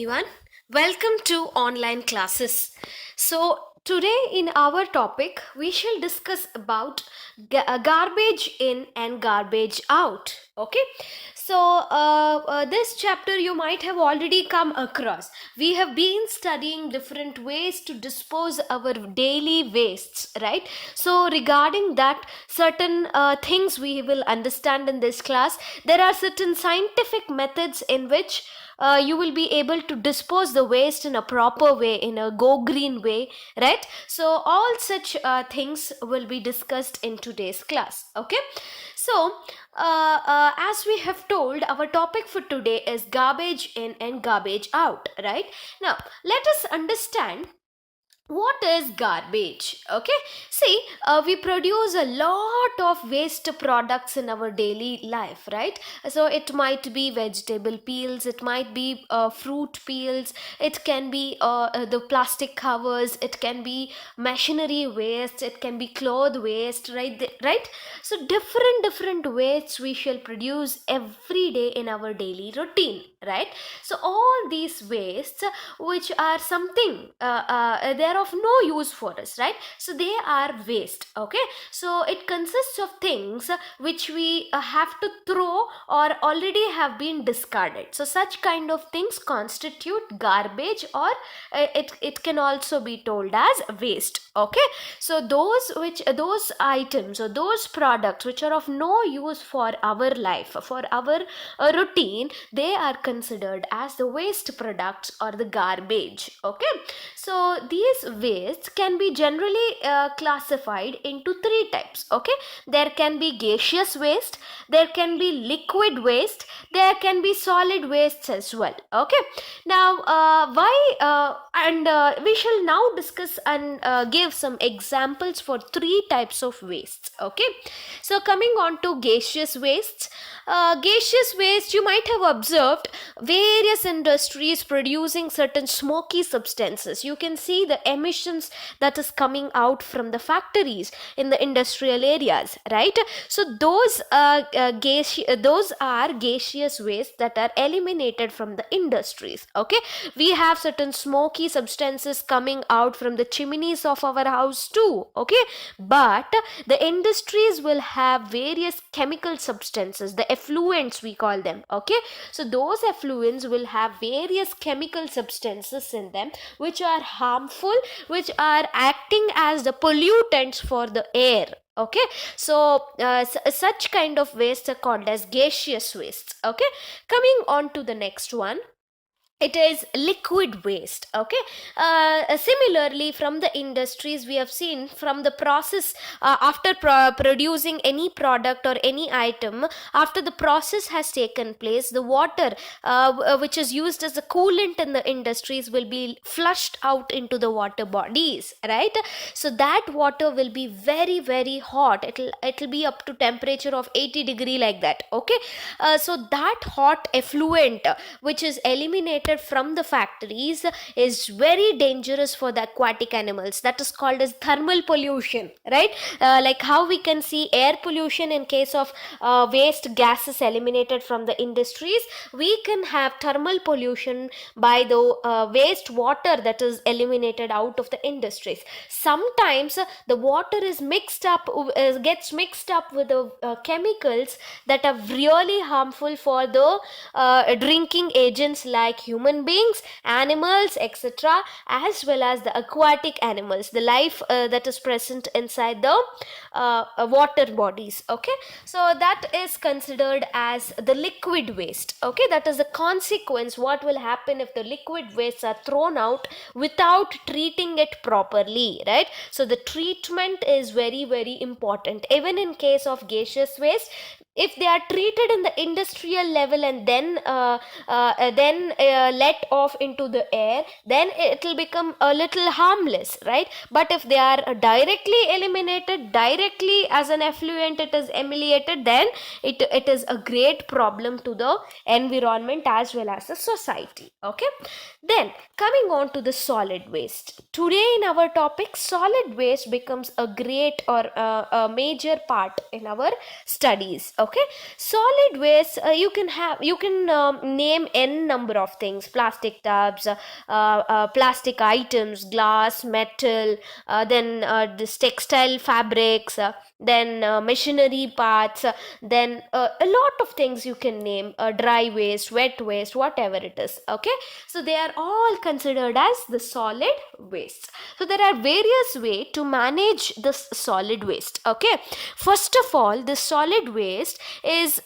everyone. Welcome to online classes. So today in our topic we shall discuss about garbage in and garbage out. Okay. So this chapter you might have already come across. We have been studying different ways to dispose our daily wastes, right? So regarding that, certain things we will understand in this class. There are certain scientific methods in which you will be able to dispose the waste in a proper way, in a go green way, right? So all such things will be discussed in today's class. Okay, so as we have told, our topic for today is garbage in and garbage out, right? Now let us understand what is garbage. Okay, see, we produce a lot of waste products in our daily life, right? So it might be vegetable peels, it might be fruit peels, it can be the plastic covers, it can be machinery waste, it can be cloth waste, right? So different wastes we shall produce every day in our daily routine, right? So all these wastes which are something they are of no use for us, right? So they are waste. Okay, so it consists of things which we have to throw or already have been discarded. So such kind of things constitute garbage, or it can also be told as waste. Okay, so those items or those products which are of no use for our life, for our routine, they are considered as the waste products or the garbage. Okay, so these wastes can be generally classified into three types. Okay, there can be gaseous waste, there can be liquid waste, there can be solid wastes as well. Okay, now we shall now discuss and give some examples for three types of wastes. Okay, so coming on to gaseous wastes. Gaseous waste, you might have observed various industries producing certain smoky substances. You can see the emissions that is coming out from the factories in the industrial areas, right? So those are gaseous waste that are eliminated from the industries. Okay, we have certain smoky substances coming out from the chimneys of our house too. Okay, but the industries will have various chemical substances, the effluents we call them. Okay, so those effluents will have various chemical substances in them which are harmful, which are acting as the pollutants for the air. Okay, so such kind of waste are called as gaseous wastes. Okay, coming on to the next one, it is liquid waste. Okay, similarly from the industries, we have seen from the process, after producing any product or any item, after the process has taken place, the water which is used as a coolant in the industries will be flushed out into the water bodies, right? So that water will be very hot. It'll be up to temperature of 80 degree, like that. Okay, so that hot effluent which is eliminated from the factories is very dangerous for the aquatic animals. That is called as thermal pollution, right? Like how we can see air pollution in case of waste gases eliminated from the industries, we can have thermal pollution by the waste water that is eliminated out of the industries. Sometimes the water is gets mixed up with the chemicals that are really harmful for the drinking agents like human beings, animals, etc., as well as the aquatic animals, the life that is present inside the water bodies. Okay, so that is considered as the liquid waste. Okay, that is the consequence. What will happen if the liquid wastes are thrown out without treating it properly, right? So the treatment is very important. Even in case of gaseous waste, if they are treated in the industrial level and then let off into the air, then it will become a little harmless, right? But if they are directly eliminated, directly as an effluent it is emulated, then it is a great problem to the environment as well as the society. Okay, then coming on to the solid waste. Today in our topic, solid waste becomes a great or a major part in our studies. Okay, solid waste, you can name n number of things: plastic tubs, plastic items, glass, metal, then this textile fabrics, then machinery parts, then a lot of things you can name, dry waste, wet waste, whatever it is. Okay, so they are all considered as the solid waste. So there are various ways to manage this solid waste. Okay, first of all, this solid waste is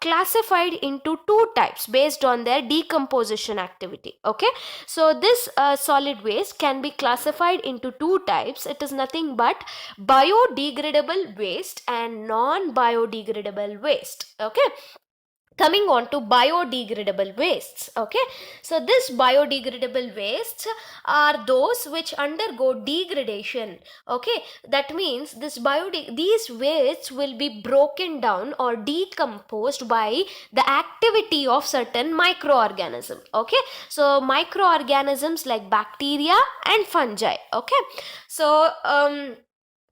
classified into two types based on their decomposition activity. Okay, so this solid waste can be classified into two types. It is nothing but biodegradable waste and non-biodegradable waste. Okay, coming on to biodegradable wastes. Okay, so this biodegradable wastes are those which undergo degradation. Okay, that means these wastes will be broken down or decomposed by the activity of certain microorganisms. Okay, so microorganisms like bacteria and fungi. Okay, so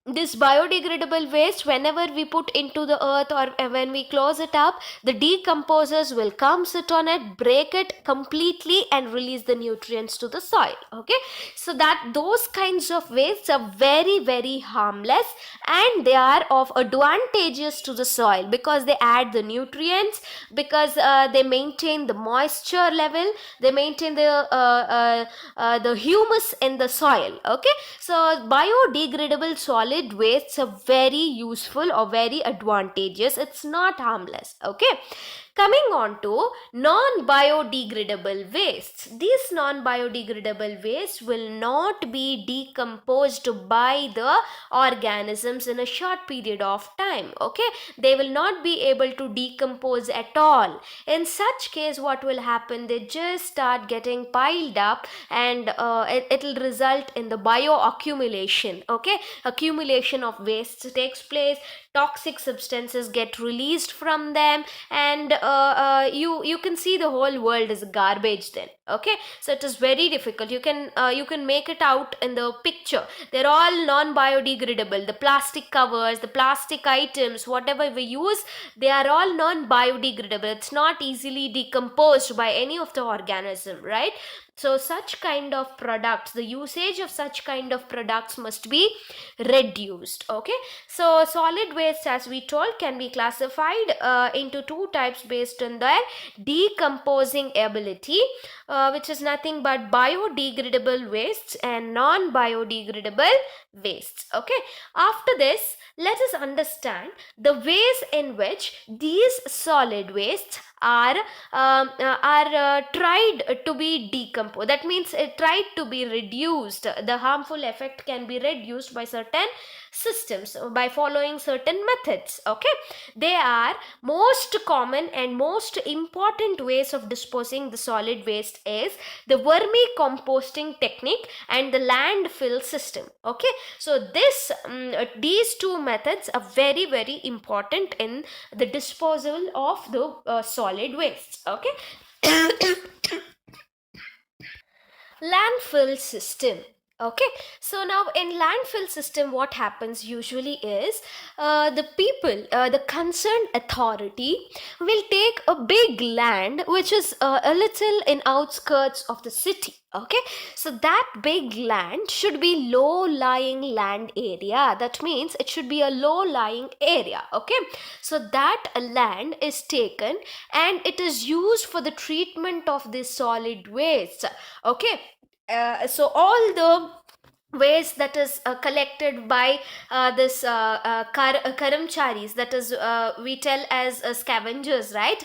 this biodegradable waste, whenever we put into the earth or when we close it up, the decomposers will come, sit on it, break it completely and release the nutrients to the soil. Okay, so that those kinds of wastes are very, very harmless, and they are of advantageous to the soil because they add the nutrients, because they maintain the moisture level, they maintain the humus in the soil. Okay, so biodegradable solid wastes are very useful or very advantageous. It's not harmless. Okay, coming on to non-biodegradable wastes. These non-biodegradable wastes will not be decomposed by the organisms in a short period of time. Okay, they will not be able to decompose at all. In such case, what will happen? They just start getting piled up, and it will result in the bioaccumulation. Okay, accumulation of waste takes place, toxic substances get released from them, and you can see the whole world is garbage then. Okay, so it is very difficult. You can make it out in the picture. They're all non-biodegradable. The plastic covers, the plastic items, whatever we use, they are all non-biodegradable. It's not easily decomposed by any of the organism, right? So such kind of products, the usage of such kind of products must be reduced. Okay, so solid waste, as we told, can be classified into two types based on their decomposing ability, which is nothing but biodegradable wastes and non-biodegradable wastes. Okay, after this, let us understand the ways in which these solid wastes are tried to be decomposed. That means it tried to be reduced. The harmful effect can be reduced by certain systems, by following certain methods. Okay, they are most common and most important ways of disposing the solid waste is the vermicomposting technique and the landfill system. Okay, so these two methods are very, very important in the disposal of the solid waste. Okay, landfill system. Okay, so now in landfill system, what happens usually is the people, the concerned authority will take a big land which is a little in outskirts of the city. Okay, so that big land should be low lying land area. That means it should be a low lying area. Okay, so that land is taken and it is used for the treatment of this solid waste. Okay, so all the waste that is collected by this karamcharis, that is we tell as scavengers, right?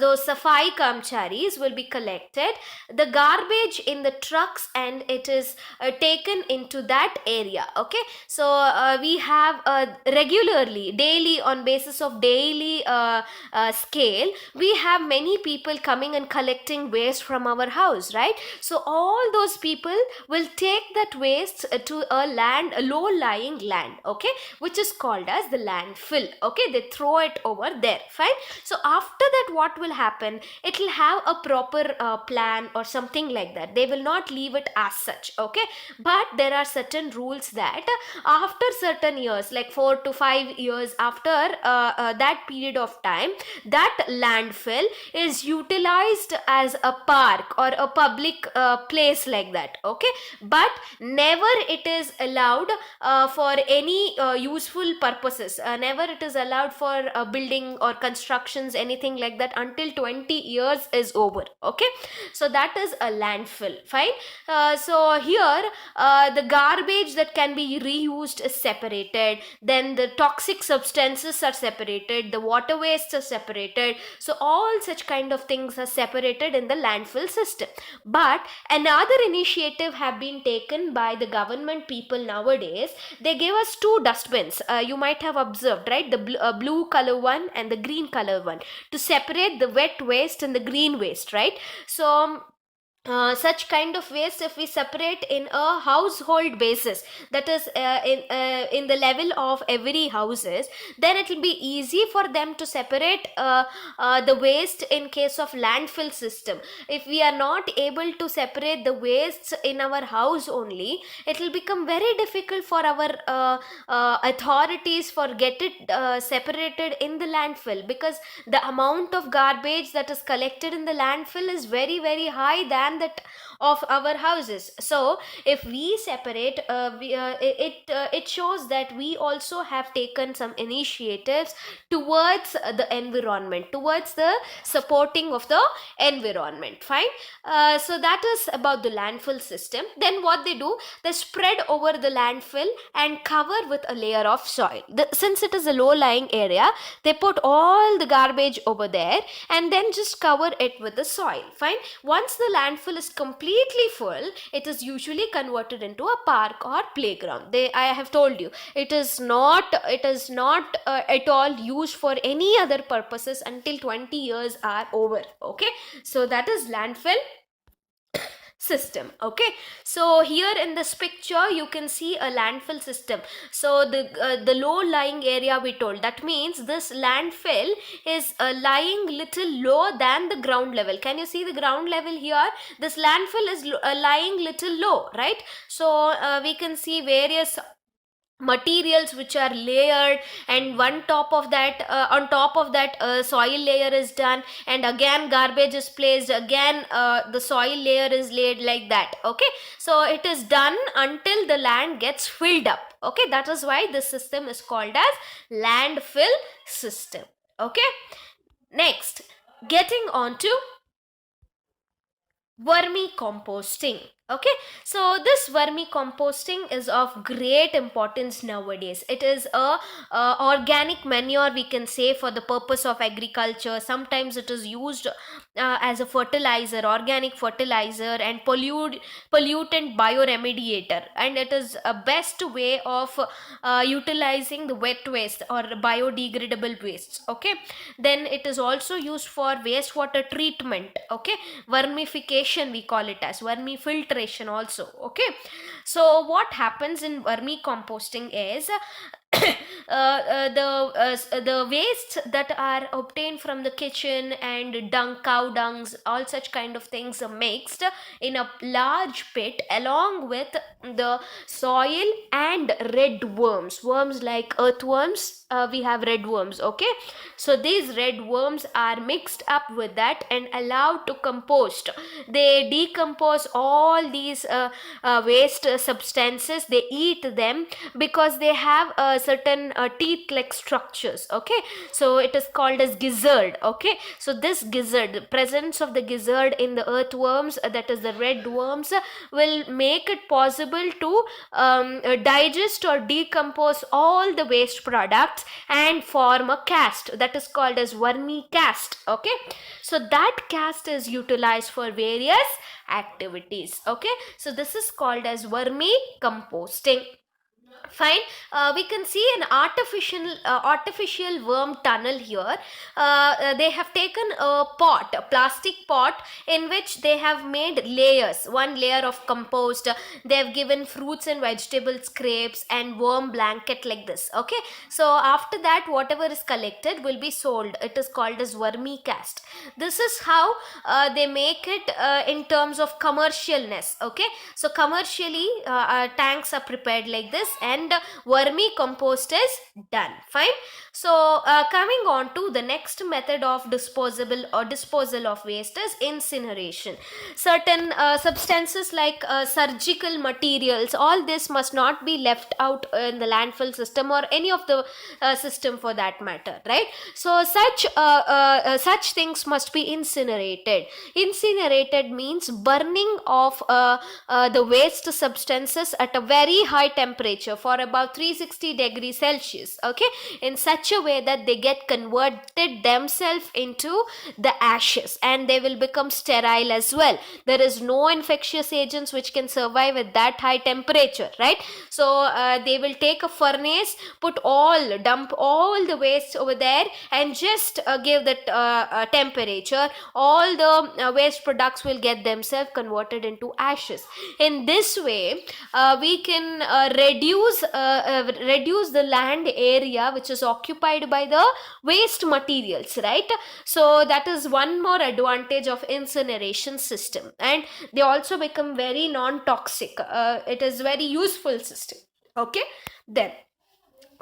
Those safai kamcharis will be collected, the garbage in the trucks, and it is taken into that area. Okay, so we have regularly, daily, on basis of daily scale, we have many people coming and collecting waste from our house, right? So all those people will take that waste waste to a low-lying land, okay, which is called as the landfill. Okay, they throw it over there. Fine. So after that, what will happen? It will have a proper plan or something like that. They will not leave it as such. Okay, but there are certain rules that after certain years, like 4 to 5 years after that period of time, that landfill is utilized as a park or a public place like that. Okay, but never it is allowed for any useful purposes. Never it is allowed for building or constructions, anything like that, until 20 years is over. Okay, so that is a landfill. Fine. So here the garbage that can be reused is separated, then the toxic substances are separated, the water waste is separated. So all such kind of things are separated in the landfill system. But another initiative have been taken by the government people nowadays. They gave us two dustbins. You might have observed, right? The blue color one and the green color one, to separate the wet waste and the green waste, right? So such kind of waste, if we separate in a household basis, that is in the level of every houses, then it will be easy for them to separate the waste. In case of landfill system, if we are not able to separate the wastes in our house only, it will become very difficult for our authorities for get it separated in the landfill, because the amount of garbage that is collected in the landfill is very very high than that of our houses. So if we separate, it shows that we also have taken some initiatives towards the environment, towards the supporting of the environment. Fine. So that is about the landfill system. Then what they do, they spread over the landfill and cover with a layer of soil. Since it is a low lying area, they put all the garbage over there and then just cover it with the soil. Fine. Once the landfill is completely full, it is usually converted into a park or playground. I have told you, it is not at all used for any other purposes until 20 years are over. Okay, so that is landfill system. Okay, so here in this picture you can see a landfill system. So the low lying area, we told, that means this landfill is lying little low than the ground level. Can you see the ground level here? This landfill is lying little low, right? So we can see various materials which are layered, and one top of that on top of that soil layer is done, and again garbage is placed, again the soil layer is laid, like that. Okay, so it is done until the land gets filled up. Okay, that is why this system is called as landfill system. Okay, next, getting on to vermicomposting. Okay, so this vermicomposting is of great importance nowadays. It is a organic manure, we can say, for the purpose of agriculture. Sometimes it is used as a fertilizer, organic fertilizer, and pollutant bioremediator, and it is a best way of utilizing the wet waste or biodegradable wastes. Okay, then it is also used for wastewater treatment. Okay, vermification, we call it as vermifiltration also. Okay, so what happens in vermicomposting is the wastes that are obtained from the kitchen and cow dungs, all such kind of things are mixed in a large pit along with the soil and red worms like earthworms. We have red worms. Okay, so these red worms are mixed up with that and allowed to compost. They decompose all these waste substances. They eat them because they have certain teeth like structures. Okay, so it is called as gizzard. Okay, so this gizzard, the presence of the gizzard in the earthworms, that is the red worms, will make it possible to digest or decompose all the waste products and form a cast, that is called as vermicast. Okay, so that cast is utilized for various activities. Okay, so this is called as vermicomposting. Fine. We can see an artificial worm tunnel here. They have taken a plastic pot, in which they have made layers. One layer of compost, they have given fruits and vegetable scrapes and worm blanket like this. Okay, so after that, whatever is collected will be sold. It is called as vermicast. This is how they make it in terms of commercialness. Okay, so commercially, tanks are prepared like this, and vermicompost is done. Fine. So coming on to the next method of disposal of waste is incineration. Certain substances like surgical materials, all this must not be left out in the landfill system or any of the system for that matter, right? So such things must be incinerated. Incinerated means burning of the waste substances at a very high temperature for about 360 degrees Celsius. Okay, in such a way that they get converted themselves into the ashes, and they will become sterile as well. There is no infectious agents which can survive at that high temperature, right? So they will take a furnace, dump all the waste over there, and just give that temperature. All the waste products will get themselves converted into ashes. In this way, we can reduce the land area which is occupied by the waste materials, right? So that is one more advantage of incineration system, and they also become very non-toxic. It is very useful system. Okay, then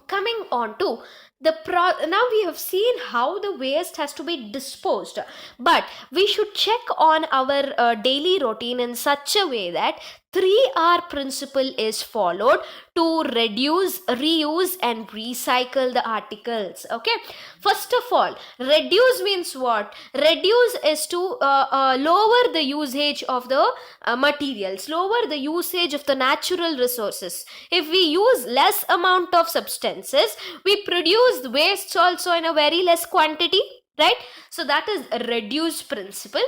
coming on to now we have seen how the waste has to be disposed, but we should check on our daily routine in such a way that 3R principle is followed to reduce, reuse and recycle the articles. Okay, first of all, reduce means what? Reduce is to lower the usage of the materials, lower the usage of the natural resources. If we use less amount of substances, we produce the wastes also in a very less quantity, right? So that is a reduce principle.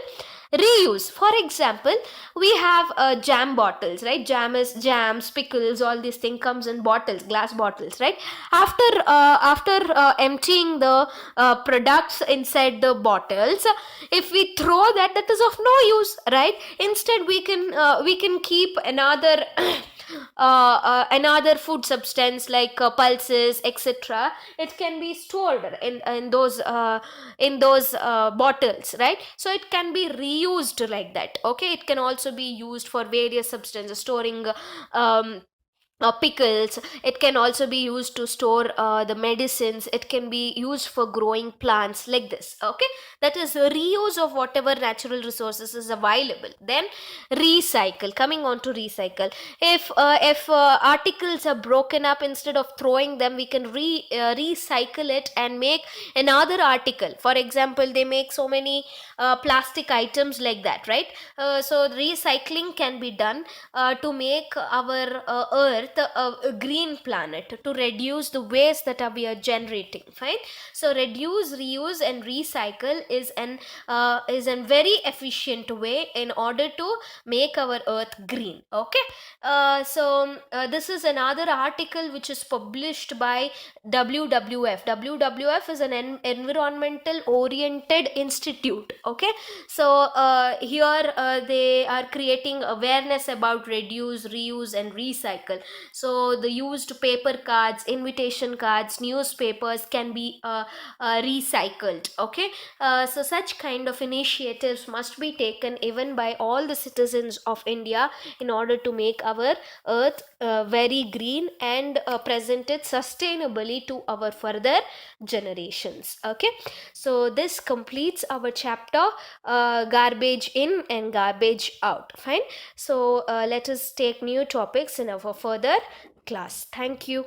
Reuse, for example, we have jam bottles, right? Jams, pickles, all these things comes in bottles, glass bottles, right? After emptying the products inside the bottles, if we throw that, that is of no use, right? Instead, we can keep another another food substance like pulses, etc. It can be stored in those bottles, right? So it can be reused like that. Okay, it can also be used for various substances, storing pickles. It can also be used to store the medicines. It can be used for growing plants like this. Okay, that is a reuse of whatever natural resources is available. Then recycle. Coming on to recycle, if articles are broken up, instead of throwing them, we can recycle it and make another article. For example, they make so many plastic items like that, right? So recycling can be done to make our earth a green planet, to reduce the waste that we are generating. Fine. So reduce, reuse and recycle is an very efficient way in order to make our earth green. Okay, this is another article which is published by WWF. WWF is an environmental oriented institute. Okay, so here they are creating awareness about reduce, reuse and recycle. So the used paper cards, invitation cards, newspapers can be recycled. Okay, so such kind of initiatives must be taken even by all the citizens of India in order to make our earth very green and present it sustainably to our further generations. Okay, so this completes our chapter garbage in and garbage out. Fine. So let us take new topics in our further class. Thank you.